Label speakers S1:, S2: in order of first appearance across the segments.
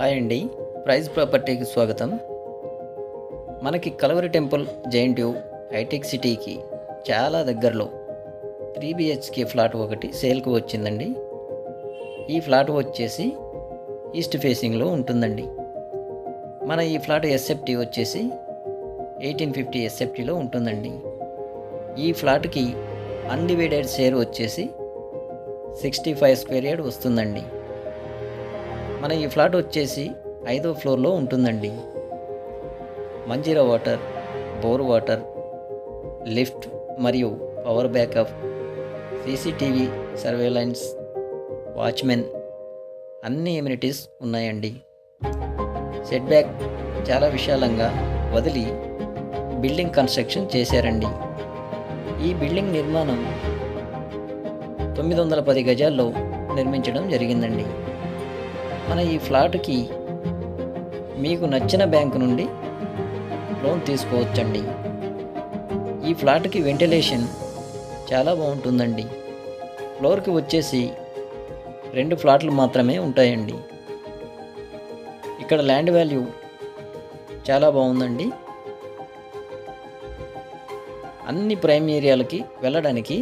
S1: Hi అండి. Praise ప్రాపర్టీకి స్వాగతం. మనకి కలవరి టెంపుల్ జెఎన్‌టీయూ హైటెక్ సిటీకి చాలా దగ్గరలో 3 బిహెచ్కే ఫ్లాట్ ఒకటి సేల్‌కి వచ్చిందండి. ఈ ఫ్లాట్ వచ్చేసి ఈస్ట్ ఫేసింగ్లో ఉంటుందండి. మన ఈ ఫ్లాట్ ఎస్ఎఫ్టీ వచ్చేసి 1850 ఎస్ఎఫ్టీలో ఉంటుందండి. ఈ ఫ్లాట్కి అన్డివైడెడ్ షేర్ వచ్చేసి 65 స్క్వేర్ యార్డ్ వస్తుందండి. మన ఈ ఫ్లాట్ వచ్చేసి 5వ ఫ్లోర్లో ఉంటుందండి. Manjeera water, bore water, lift మరియు power backup, CCTV surveillance, watchmen అన్ని ఎమ్యూనిటీస్ ఉన్నాయండి. సెట్ బ్యాక్ చాలా విశాలంగా వదిలి బిల్డింగ్ కన్స్ట్రక్షన్ చేశారండి. ఈ బిల్డింగ్ నిర్మాణం 910 గజాల్లో నిర్మించడం జరిగిందండి. మన ఈ ఫ్లాట్కి మీకు నచ్చిన బ్యాంకు నుండి లోన్ తీసుకోవచ్చండి. ఈ ఫ్లాట్కి వెంటిలేషన్ చాలా బాగుంటుందండి. ఫ్లోర్కి వచ్చేసి 2 ఫ్లాట్లు మాత్రమే ఉంటాయండి. ఇక్కడ ల్యాండ్ వాల్యూ చాలా బాగుందండి. అన్ని ప్రైమ్ ఏరియాలకి వెళ్ళడానికి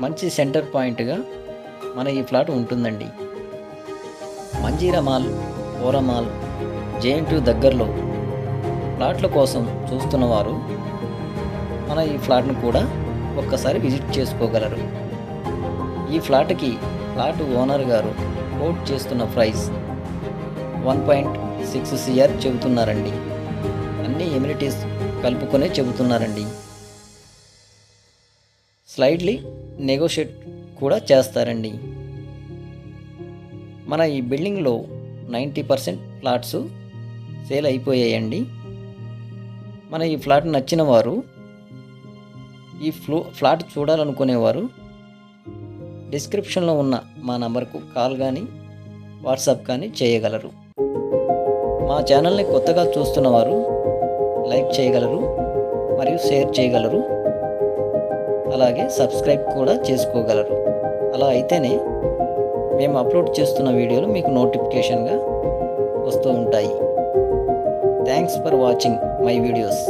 S1: మంచి సెంటర్ పాయింట్గా మన ఈ ఫ్లాట్ ఉంటుందండి. మంజీరా మాల్, ఓరా మాల్, జెఎన్‌టీయూ దగ్గరలో ఫ్లాట్ల కోసం చూస్తున్నవారు మన ఈ ఫ్లాట్ను కూడా ఒక్కసారి విజిట్ చేసుకోగలరు. ఈ ఫ్లాట్కి ఫ్లాట్ ఓనర్ గారు కోట్ చేస్తున్న ప్రైస్ 1.6 CR చెబుతున్నారండి. అన్ని ఎమ్యూనిటీస్ కలుపుకొనే చెబుతున్నారండి. స్లైడ్లీ నెగోషియేట్ కూడా చేస్తారండి. మన ఈ బిల్డింగ్లో 90% ఫ్లాట్స్ సేల్ అయిపోయాయండి. మన ఈ ఫ్లాట్ నచ్చిన వారు, ఈ ఫ్లాట్ చూడాలనుకునేవారు డిస్క్రిప్షన్లో ఉన్న మా నంబర్కు కాల్ కానీ వాట్సాప్ కానీ చేయగలరు. మా ఛానల్ని కొత్తగా చూస్తున్నవారు లైక్ చేయగలరు మరియు షేర్ చేయగలరు. అలాగే సబ్స్క్రైబ్ కూడా చేసుకోగలరు. అలా అయితేనే మేము అప్లోడ్ చేస్తున్న వీడియోలు మీకు నోటిఫికేషన్గా వస్తూ ఉంటాయి. Thanks for watching my videos.